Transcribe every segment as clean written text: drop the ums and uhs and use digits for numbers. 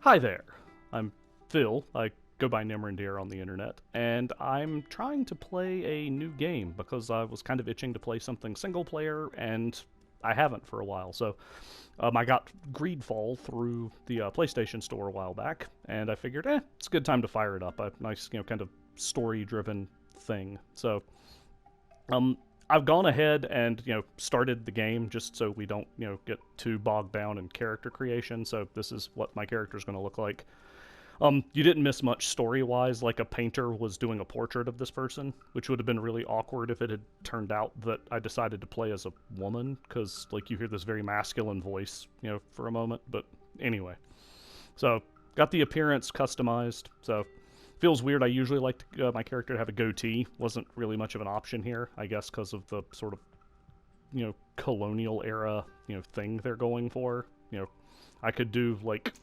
Hi there. I'm Phil. I go by Nimrandir on the internet, and I'm trying to play a new game because I was kind of itching to play something single player, and I haven't for a while. So I got GreedFall through the PlayStation Store a while back, and I figured, it's a good time to fire it up. A nice, kind of story-driven thing. So I've gone ahead and started the game just so we don't get too bogged down in character creation. So this is what my character is going to look like. You didn't miss much story-wise. Like, a painter was doing a portrait of this person, which would have been really awkward if it had turned out that I decided to play as a woman, because like you hear this very masculine voice, for a moment. But anyway, so got the appearance customized. So feels weird. I usually like my character to have a goatee. Wasn't really much of an option here, I guess, because of the sort of colonial era thing they're going for. I could do like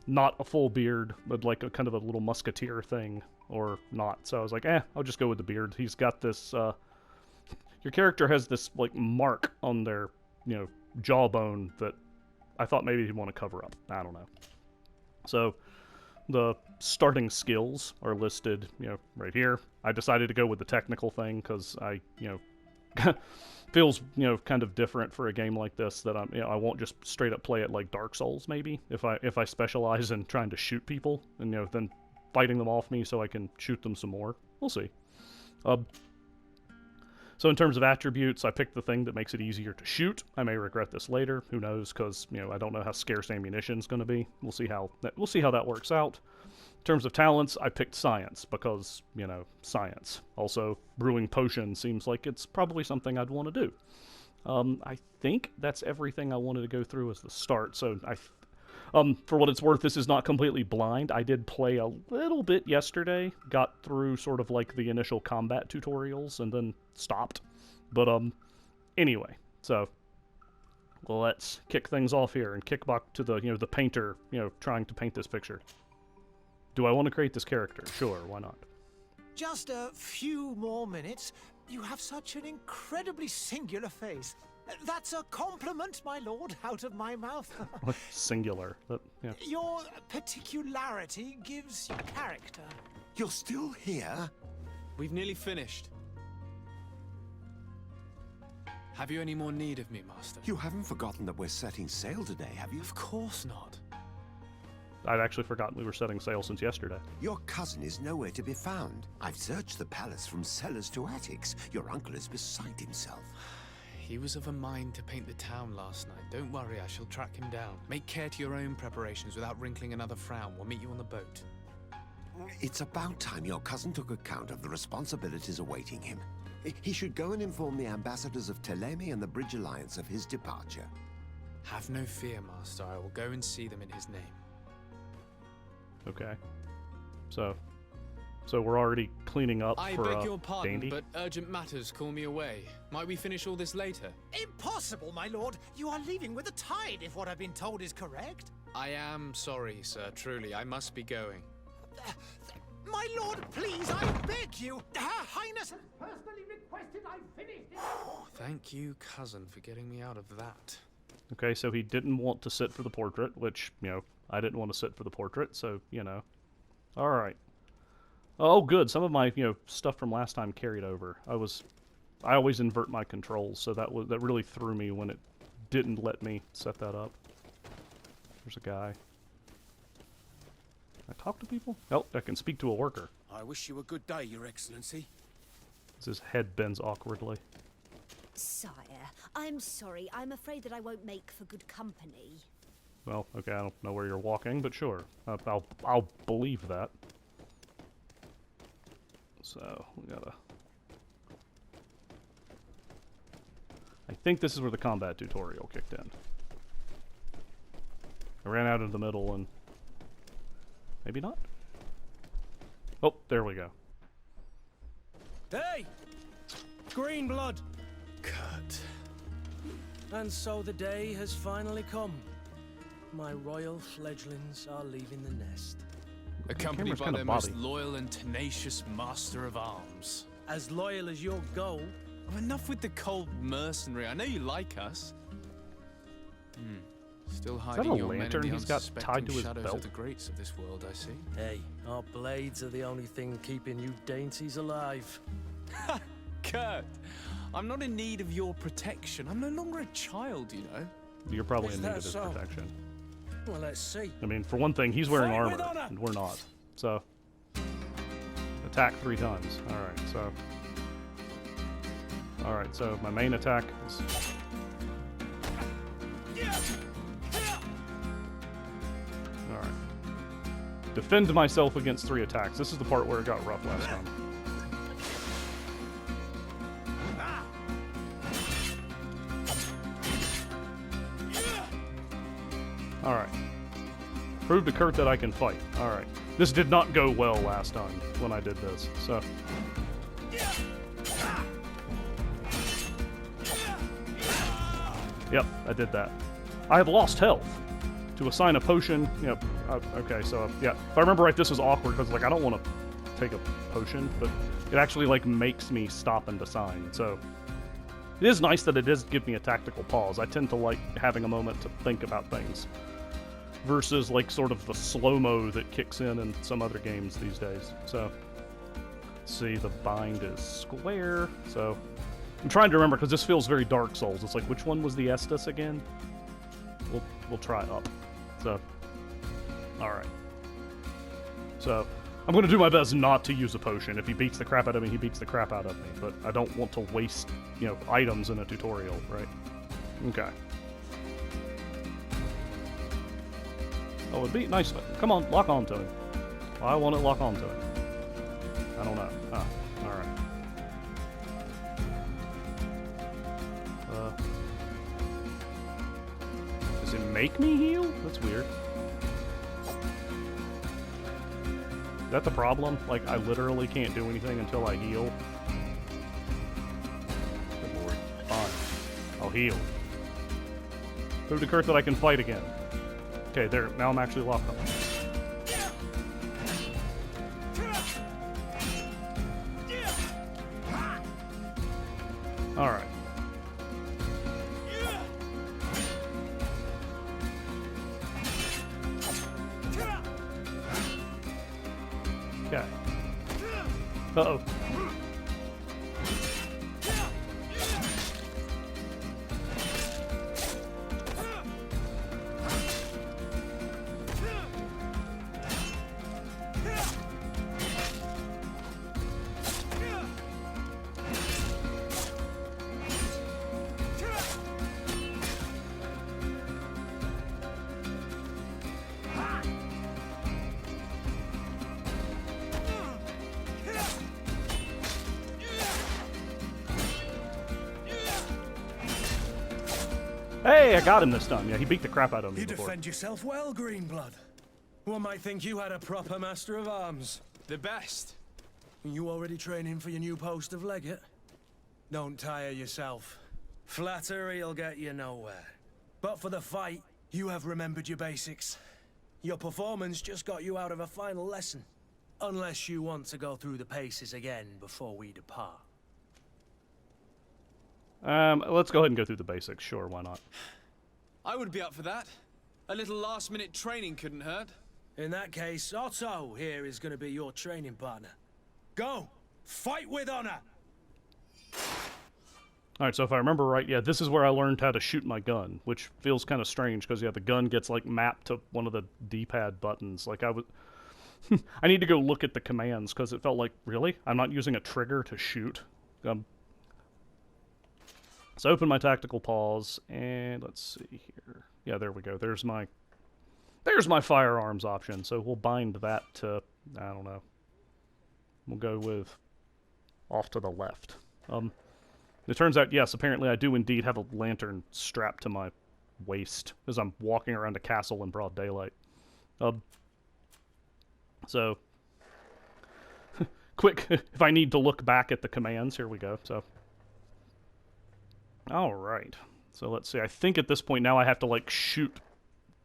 not a full beard, but like a kind of a little musketeer thing, or not. So I was like, I'll just go with the beard. He's got this, your character has this, like, mark on their, jawbone that I thought maybe he'd want to cover up. I don't know. So the starting skills are listed, right here. I decided to go with the technical thing because I, feels kind of different for a game like this, that I won't just straight up play it like Dark Souls. Maybe if I specialize in trying to shoot people and then fighting them off me so I can shoot them some more. We'll see. So in terms of attributes, I picked the thing that makes it easier to shoot. I may regret this later. Who knows? Because I don't know how scarce ammunition is going to be. We'll see how that works out. In terms of talents, I picked science because, science. Also, brewing potions seems like it's probably something I'd want to do. I think that's everything I wanted to go through as the start. So, for what it's worth, this is not completely blind. I did play a little bit yesterday, got through sort of like the initial combat tutorials, and then stopped. But, anyway, so let's kick things off here and kick back to the, the painter, trying to paint this picture. Do I want to create this character? Sure, why not? Just a few more minutes. You have such an incredibly singular face. That's a compliment, my lord, out of my mouth. Singular. Yeah. Your particularity gives you character. You're still here? We've nearly finished. Have you any more need of me, Master? You haven't forgotten that we're setting sail today, have you? Of course not. I'd actually forgotten we were setting sail since yesterday. Your cousin is nowhere to be found. I've searched the palace from cellars to attics. Your uncle is beside himself. He was of a mind to paint the town last night. Don't worry, I shall track him down. Make care to your own preparations without wrinkling another frown. We'll meet you on the boat. It's about time your cousin took account of the responsibilities awaiting him. He should go and inform the ambassadors of Telemi and the Bridge Alliance of his departure. Have no fear, Master. I will go and see them in his name. Okay. So we're already cleaning up I for beg your pardon, Dandy? but urgent matters call me away. Might we finish all this later? Impossible, my lord. You are leaving with the tide, if what I've been told is correct. I am sorry, sir. Truly, I must be going. My lord, please, I beg you. Her Highness has personally requested I finish this. Thank you, cousin, for getting me out of that. Okay, so he didn't want to sit for the portrait, which, I didn't want to sit for the portrait, so, Alright. Oh, good. Some of my, stuff from last time carried over. I always invert my controls, so that really threw me when it didn't let me set that up. There's a guy. Can I talk to people? Oh, I can speak to a worker. I wish you a good day, Your Excellency. His head bends awkwardly. Sire, I'm sorry. I'm afraid that I won't make for good company. Well, okay, I don't know where you're walking, but sure. I'll believe that. So, we gotta... I think this is where the combat tutorial kicked in. I ran out of the middle and... Maybe not? Oh, there we go. Hey! Green blood! Cut. And so the day has finally come. My royal fledglings are leaving the nest. Accompanied by kinda their most bobby. loyal and tenacious master of arms. As loyal as your goal. Oh, enough with the cold mercenary. I know you like us. Still that hiding a your men in lantern the he's got unsuspecting tied to his shadows belt? of the greats of this world, I see. Hey, our blades are the only thing keeping you dainties alive. Kurt, I'm not in need of your protection. I'm no longer a child, you know. You're probably Is in need that of his so? protection. Well, let's see. I mean, for one thing, he's wearing Fight with armor, honor! and we're not. So, attack 3 times. Alright, so my main attack is... Alright. Defend myself against 3 attacks. This is the part where it got rough last time. Alright. Prove to Kurt that I can fight. Alright. This did not go well last time when I did this, so... Yep, I did that. I have lost health. To assign a potion... Yep, okay, so, yeah. If I remember right, this was awkward, because, like, I don't want to take a potion, but it actually, like, makes me stop and assign, so... It is nice that it does give me a tactical pause. I tend to like having a moment to think about things. Versus, like, sort of the slow-mo that kicks in some other games these days. So, let's see, the bind is square. So, I'm trying to remember, because this feels very Dark Souls. It's like, which one was the Estus again? We'll try up. So, alright. So, I'm going to do my best not to use a potion. If he beats the crap out of me, he beats the crap out of me. But I don't want to waste, you know, items in a tutorial, right? Okay. Oh, it'd be nice. Come on, lock on to him. Why won't it lock on to him? I don't know. Ah, alright. Does it make me heal? That's weird. Is that the problem? Like, I literally can't do anything until I heal? Good lord. Fine. I'll heal. Prove to Kurt that I can fight again. Okay, there. Now I'm actually locked on. Alright. Okay. Uh-oh. Hey, I got him this time. Yeah, he beat the crap out of me You before. defend yourself well, Greenblood. One might think you had a proper master of arms. The best. You already training for your new post of legate? Don't tire yourself. Flattery'll get you nowhere. But for the fight, you have remembered your basics. Your performance just got you out of a final lesson. Unless you want to go through the paces again before we depart. Let's go ahead and go through the basics. Sure, why not? I would be up for that. A little last-minute training couldn't hurt. In that case, Otto here is going to be your training partner. Go! Fight with honor! Alright, so if I remember right, yeah, this is where I learned how to shoot my gun, which feels kind of strange, because, yeah, the gun gets, like, mapped to one of the D-pad buttons. Like, I was... I need to go look at the commands, because it felt like, really? I'm not using a trigger to shoot? So open my tactical pause, and let's see here. Yeah, there we go. There's my firearms option. So we'll bind that to, I don't know. We'll go with off to the left. It turns out, yes, apparently I do indeed have a lantern strapped to my waist as I'm walking around a castle in broad daylight. So, quick, if I need to look back at the commands, here we go. So. Alright, so let's see, I think at this point now I have to, like, shoot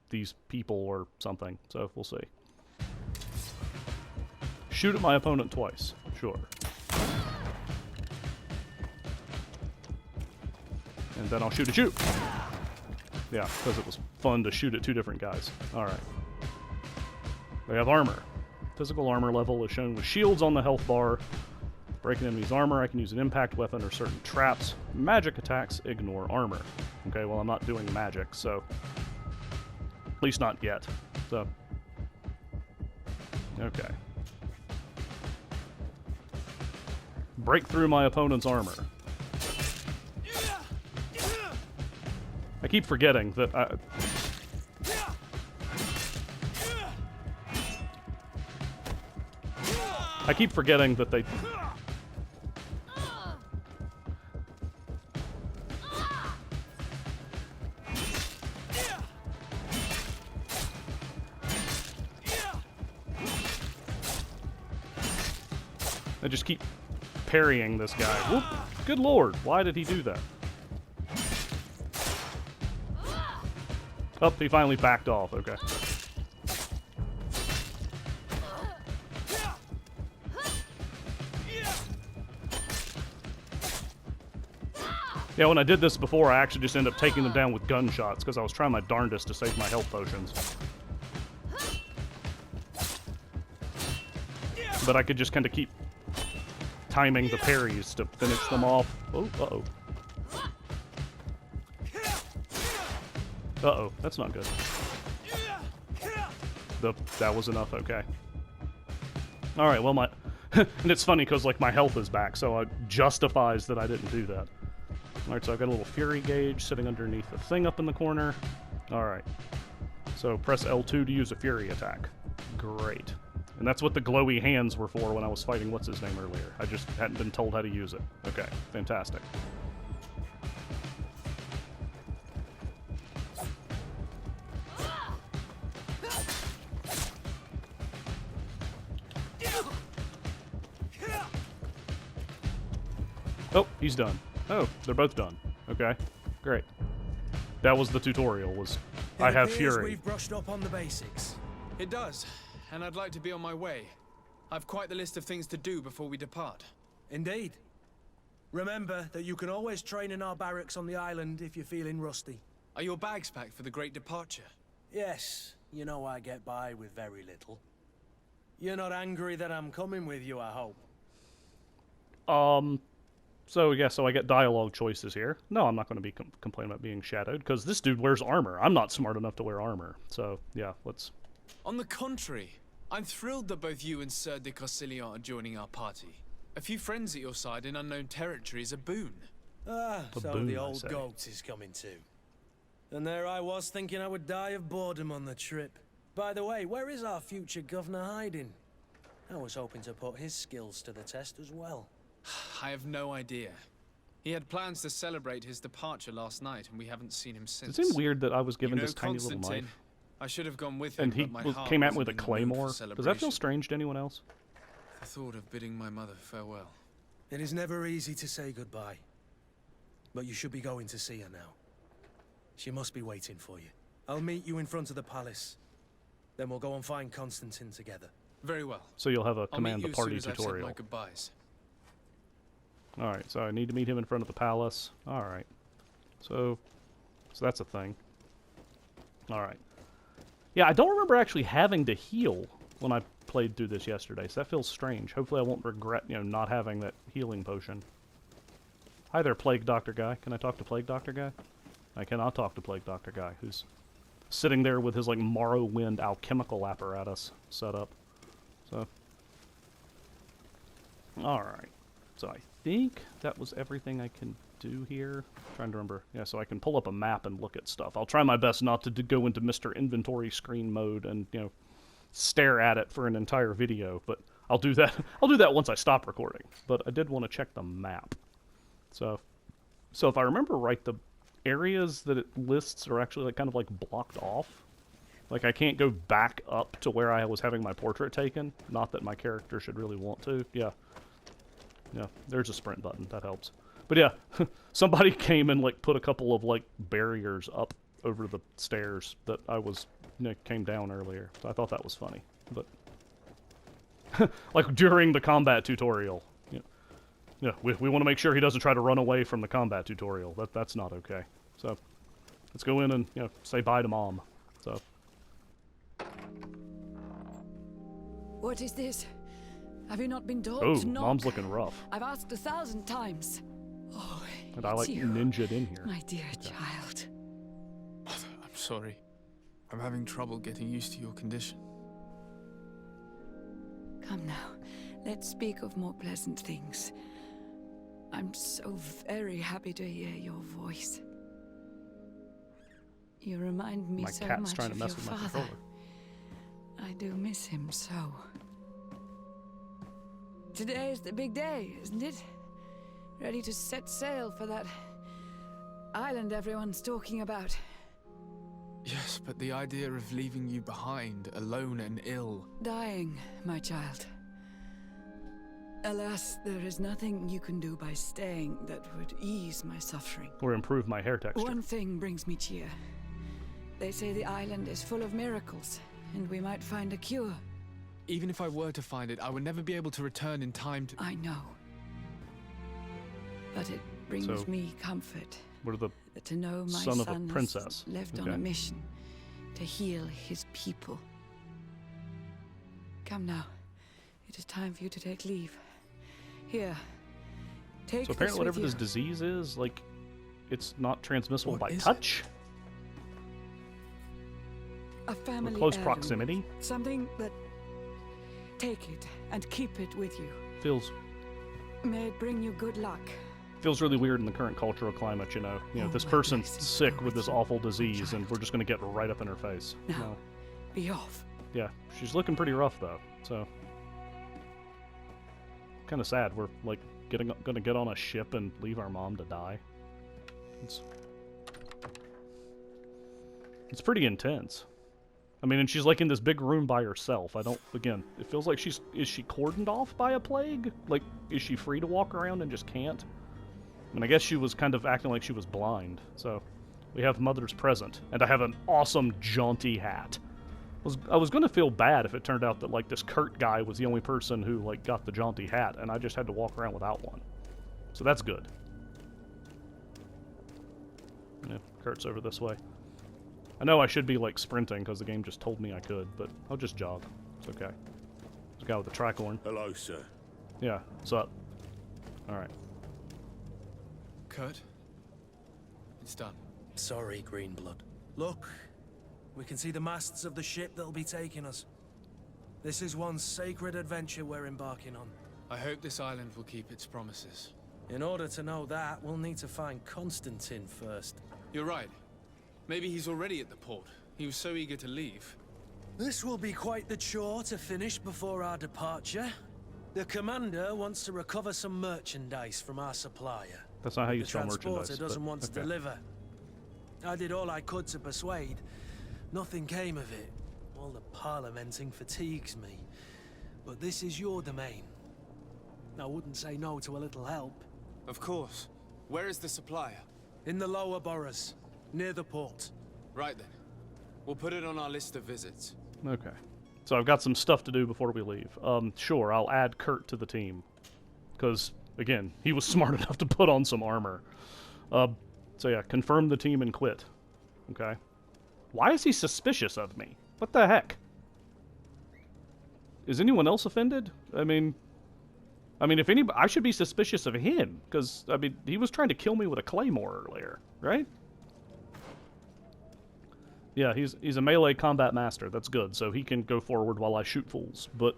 these people or something, so we'll see. Shoot at my opponent twice, sure. And then I'll shoot at you! Yeah, because it was fun to shoot at 2 different guys. Alright. We have armor. Physical armor level is shown with shields on the health bar. Breaking enemy's armor, I can use an impact weapon or certain traps. Magic attacks ignore armor. Okay, well, I'm not doing magic, so... At least not yet. So... Okay. Break through my opponent's armor. I keep forgetting that I keep forgetting that they... I just keep parrying this guy. Whoop! Good lord, why did he do that? Oh, he finally backed off, okay. Yeah, when I did this before, I actually just ended up taking them down with gunshots because I was trying my darndest to save my health potions. But I could just kind of keep timing the parries to finish them off. Oh, uh-oh. Uh-oh, that's not good. That was enough, okay. Alright, well, my... and it's funny because, like, my health is back, so it justifies that I didn't do that. Alright, so I've got a little fury gauge sitting underneath the thing up in the corner. Alright. So press L2 to use a fury attack. Great. And that's what the glowy hands were for when I was fighting what's-his-name earlier. I just hadn't been told how to use it. Okay, fantastic. Oh, he's done. Oh, they're both done. Okay, great. That was the tutorial, was I have fury. We've brushed up on the basics. It does, and I'd like to be on my way. I've quite the list of things to do before we depart. Indeed. Remember that you can always train in our barracks on the island if you're feeling rusty. Are your bags packed for the great departure? Yes, you know I get by with very little. You're not angry that I'm coming with you, I hope. So, yeah, so I get dialogue choices here. No, I'm not going to be complaining about being shadowed, because this dude wears armor. I'm not smart enough to wear armor. So, yeah, let's... On the contrary, I'm thrilled that both you and Sir de Corsillon are joining our party. A few friends at your side in unknown territory is a boon. Ah, so boon, the I old say. goat is coming too. And there I was thinking I would die of boredom on the trip. By the way, where is our future governor hiding? I was hoping to put his skills to the test as well. I have no idea. He had plans to celebrate his departure last night, and we haven't seen him since. It seemed weird that I was given You know, this tiny little Constantine, knife. I should have gone with him, And he but my heart came at wasn't with a in the mood for claymore. Does that feel celebration. strange to anyone else? The thought of bidding my mother farewell. It is never easy to say goodbye. But you should be going to see her now. She must be waiting for you. I'll meet you in front of the palace. Then we'll go and find Constantine together. Very well. So you'll have a I'll meet command you the as soon party as I've said tutorial. my goodbyes. Alright, so I need to meet him in front of the palace. Alright. So that's a thing. Alright. Yeah, I don't remember actually having to heal when I played through this yesterday, so that feels strange. Hopefully I won't regret, not having that healing potion. Hi there, Plague Doctor Guy. Can I talk to Plague Doctor Guy? I cannot talk to Plague Doctor Guy, who's sitting there with his, like, Morrowind alchemical apparatus set up. So. Alright. So I think that was everything I can do here. Trying to remember. Yeah, so I can pull up a map and look at stuff. I'll try my best not to go into Mr. Inventory screen mode and, stare at it for an entire video, but I'll do that. I'll do that once I stop recording. But I did want to check the map. So if I remember right, the areas that it lists are actually kind of blocked off. Like, I can't go back up to where I was having my portrait taken. Not that my character should really want to. Yeah. Yeah, there's a sprint button. That helps. But yeah, somebody came and, put a couple of, barriers up over the stairs that I was, came down earlier. So I thought that was funny. But, during the combat tutorial. Yeah, we want to make sure he doesn't try to run away from the combat tutorial. That's not okay. So, let's go in and, say bye to Mom. So. What is this? Have you not been told Oh, to knock? Mom's looking rough. I've asked 1,000 times. Oh, And I it's like you, ninja'd in here. my dear child. I'm sorry. I'm having trouble getting used to your condition. Come now, let's speak of more pleasant things. I'm so very happy to hear your voice. You remind me My so cat's much trying to of mess your with my father. controller. I do miss him so. Today is the big day, isn't it? Ready to set sail for that island everyone's talking about. Yes, but the idea of leaving you behind, alone and ill... Dying, my child. Alas, there is nothing you can do by staying that would ease my suffering. Or improve my hair texture. One thing brings me cheer. They say the island is full of miracles, and we might find a cure. Even if I were to find it, I would never be able to return in time to... I know. But it brings So, me comfort What are the to know my son of a son princess? is left on Okay. a mission to heal his people. Come now. It is time for you to take leave. Here. Take So this apparently whatever with this you. disease is, like, it's not transmissible What by is it? touch? A Or family close heirloom. proximity? Something that... Take it and keep it with you. Feels May it bring you good luck. feels really weird in the current cultural climate, you know. Oh, This my person's blessings sick go with this with you, awful my disease, and child. we're just gonna get right up in her face. Now. No. Be off. Yeah, she's looking pretty rough though, so kind of sad. We're like gonna get on a ship and leave our mom to die. It's pretty intense. I mean, and she's like in this big room by herself. Again, it feels like is she cordoned off by a plague? Like, is she free to walk around and just can't? I mean, I guess she was kind of acting like she was blind. So, we have Mother's present, and I have an awesome jaunty hat. I was gonna feel bad if it turned out that, like, this Kurt guy was the only person who, like, got the jaunty hat, and I just had to walk around without one. So that's good. Yeah, Kurt's over this way. I know I should be, like, sprinting, because the game just told me I could, but I'll just jog. It's okay. There's a guy with a tricorn. Hello, sir. Yeah, what's up? Alright. Kurt? It's done. Sorry, Greenblood. Look, we can see the masts of the ship that'll be taking us. This is one sacred adventure we're embarking on. I hope this island will keep its promises. In order to know that, we'll need to find Constantine first. You're right. Maybe he's already at the port. He was so eager to leave. This will be quite the chore to finish before our departure. The commander wants to recover some merchandise from our supplier. That's not how you The sell transporter merchandise. doesn't but, want to okay. deliver. I did all I could to persuade. Nothing came of it. All the parliamenting fatigues me. But this is your domain. I wouldn't say no to a little help. Of course. Where is the supplier? In the lower boroughs, near the port. Right then. We'll put it on our list of visits. Okay. So I've got some stuff to do before we leave. Sure, I'll add Kurt to the team. Because, again, he was smart enough to put on some armor. So yeah, confirm the team and quit. Okay. Why is he suspicious of me? What the heck? Is anyone else offended? I mean, if anybody, I should be suspicious of him. Because, I mean, he was trying to kill me with a claymore earlier, right? Yeah, he's a melee combat master. That's good. So he can go forward while I shoot fools. But,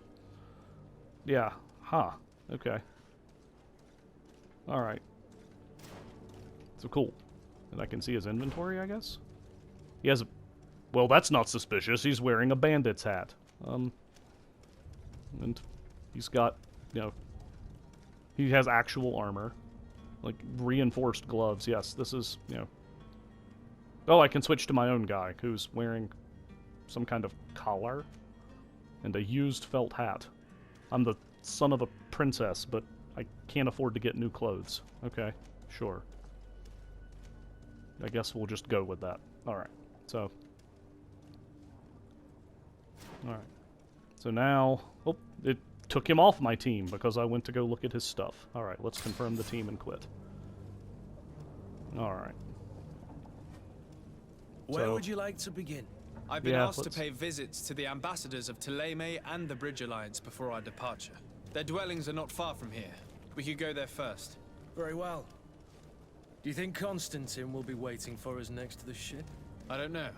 yeah. Huh. Okay. Alright. So cool. And I can see his inventory, I guess? He has a... Well, that's not suspicious. He's wearing a bandit's hat. And he's got, you know... He has actual armor. Like, reinforced gloves. Yes, this is, you know... Oh, I can switch to my own guy, who's wearing some kind of collar and a used felt hat. I'm the son of a princess, but I can't afford to get new clothes. Okay, sure. I guess we'll just go with that. Alright, so... Alright. So now... Oh, it took him off my team because I went to go look at his stuff. Alright, let's confirm the team and quit. Alright. Where So- would you like to begin? I've been Yeah, asked to let's- pay visits to the ambassadors of Thélème and the Bridge Alliance before our departure. Their dwellings are not far from here. We could go there first. Very well. Do you think Constantine will be waiting for us next to the ship? I don't know,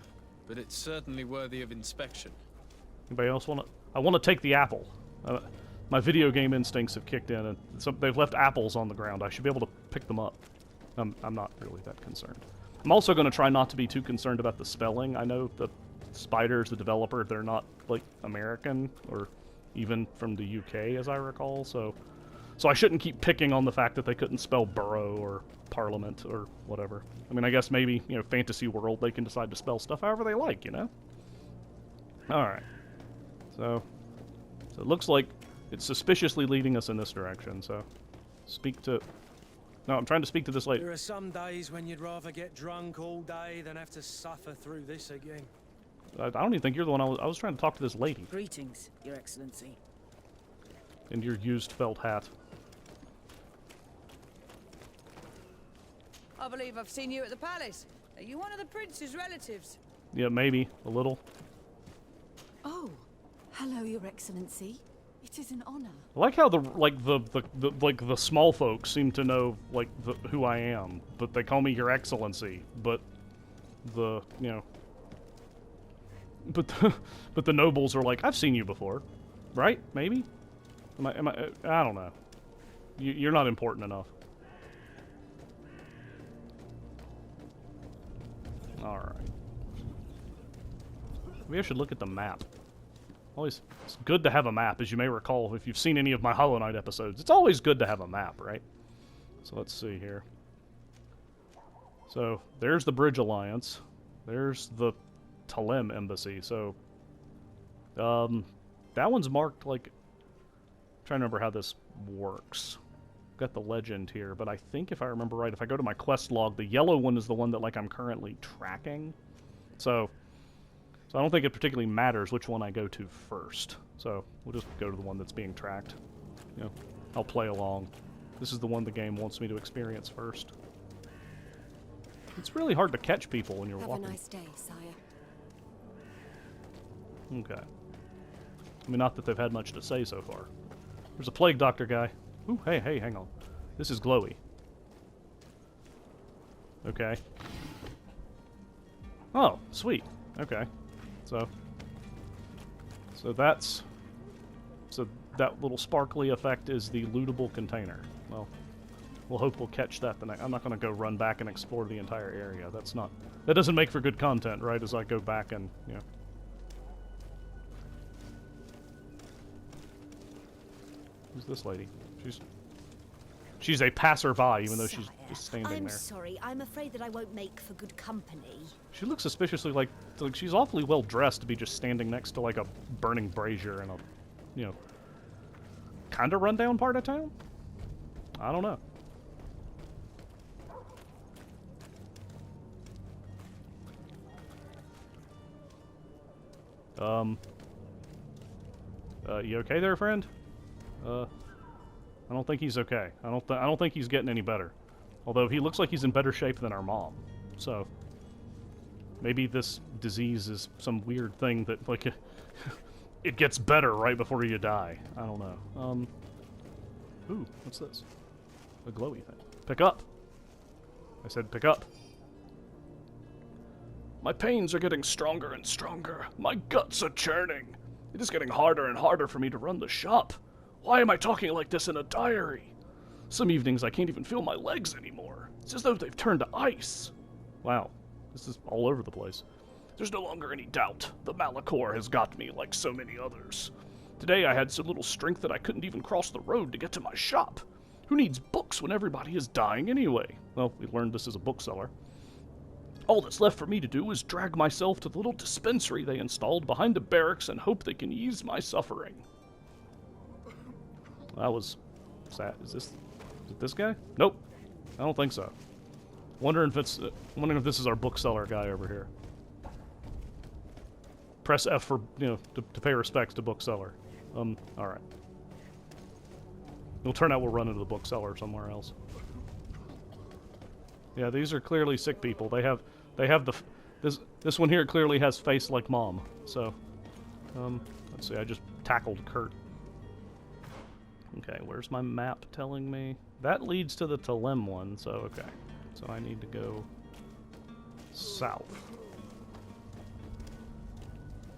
but it's certainly worthy of inspection. Anybody else want to? I want to take the apple. My video game instincts have kicked in, and they've left apples on the ground. I should be able to pick them up. I'm not really that concerned. I'm also going to try not to be too concerned about the spelling. I know the Spiders, the developer, they're not, like, American, or even from the UK, as I recall, so I shouldn't keep picking on the fact that they couldn't spell borough or parliament or whatever. I mean, I guess maybe, you know, fantasy world, they can decide to spell stuff however they like, you know? Alright. So it looks like it's suspiciously leading us in this direction, so speak to... No, I'm trying to speak to this lady. There are some days when you'd rather get drunk all day than have to suffer through this again. I don't even think you're the one I was trying to talk to this lady. Greetings, Your Excellency. In your used felt hat. I believe I've seen you at the palace. Are you one of the prince's relatives? Yeah, maybe. A little. Oh, hello, Your Excellency. It is an honor. I like how the small folks seem to know, like, who I am, but they call me Your Excellency, but the, you know... But the nobles are like, I've seen you before, right? Maybe? I don't know. You're not important enough. Alright. Maybe I should look at the map. Always, it's good to have a map, as you may recall, if you've seen any of my Hollow Knight episodes. It's always good to have a map, right? So let's see here. So, there's the Bridge Alliance. There's the Thélème Embassy, so... that one's marked, like... I'm trying to remember how this works. Got the legend here, but I think if I remember right, if I go to my quest log, the yellow one is the one that, like, I'm currently tracking. So I don't think it particularly matters which one I go to first. So we'll just go to the one that's being tracked. You know, I'll play along. This is the one the game wants me to experience first. It's really hard to catch people when you're walking. Have a nice day, sire. Okay. I mean, not that they've had much to say so far. There's a plague doctor guy. Ooh, hey, hang on. This is glowy. Okay. Oh, sweet. Okay. So that's... So that little sparkly effect is the lootable container. Well, we'll hope we'll catch that the next... I'm not going to go run back and explore the entire area. That's not... That doesn't make for good content, right? As I go back and, you know... Who's this lady? She's a passerby, even though she's just standing I'm there. sorry. I'm afraid that I won't make for good company. She looks suspiciously like she's awfully well dressed to be just standing next to like a burning brazier in a, you know, kind of rundown part of town. I don't know. You okay there, friend? I don't think he's okay. I don't think he's getting any better. Although he looks like he's in better shape than our mom. So maybe this disease is some weird thing that like it gets better right before you die. I don't know. Ooh, what's this? A glowy thing. Pick up. I said pick up. My pains are getting stronger and stronger. My guts are churning. It is getting harder and harder for me to run the shop. Why am I talking like this in a diary? Some evenings I can't even feel my legs anymore. It's as though they've turned to ice. Wow, this is all over the place. There's no longer any doubt. The Malachor has got me like so many others. Today I had so little strength that I couldn't even cross the road to get to my shop. Who needs books when everybody is dying anyway? Well, we learned this is a bookseller. All that's left for me to do is drag myself to the little dispensary they installed behind the barracks and hope they can ease my suffering. That was sad. Is it this guy? Nope. I don't think so. Wondering if this is our bookseller guy over here. Press F for, you know, to pay respects to bookseller. Alright. It'll turn out we'll run into the bookseller somewhere else. Yeah, these are clearly sick people. They have This one here clearly has face like mom. So, let's see. I just tackled Kurt. Okay, where's my map telling me? That leads to the Telem one. So okay, so I need to go south,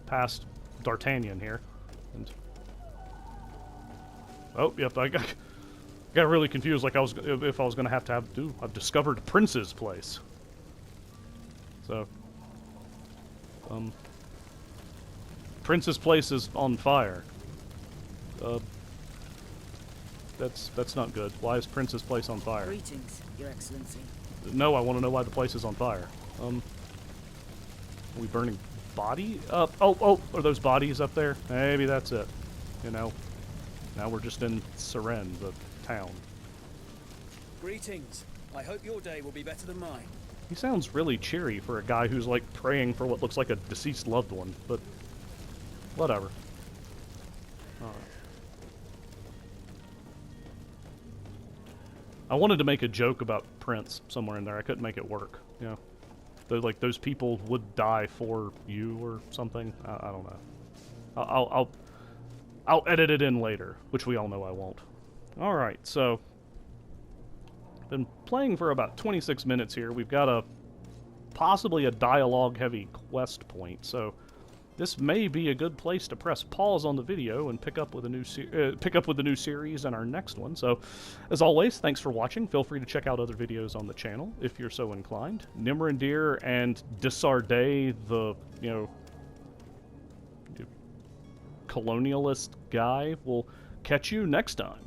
past D'Artagnan here, and oh, yep, I got really confused. Like if I was gonna have to I've discovered Prince's place. So, Prince's place is on fire. That's not good. Why is Prince's place on fire? Greetings, Your Excellency. No, I want to know why the place is on fire. Are we burning body up? Oh, are those bodies up there? Maybe that's it. You know, now we're just in Seren, the town. Greetings. I hope your day will be better than mine. He sounds really cheery for a guy who's like praying for what looks like a deceased loved one, but whatever. Alright. I wanted to make a joke about Prince somewhere in there. I couldn't make it work. You know, like those people would die for you or something. I don't know. I'll edit it in later, which we all know I won't. All right, so been playing for about 26 minutes here. We've got possibly a dialogue-heavy quest point, so this may be a good place to press pause on the video and pick up with a new series in our next one. So, as always, thanks for watching. Feel free to check out other videos on the channel if you're so inclined. Nimrandir and Desardet, the colonialist guy, will catch you next time.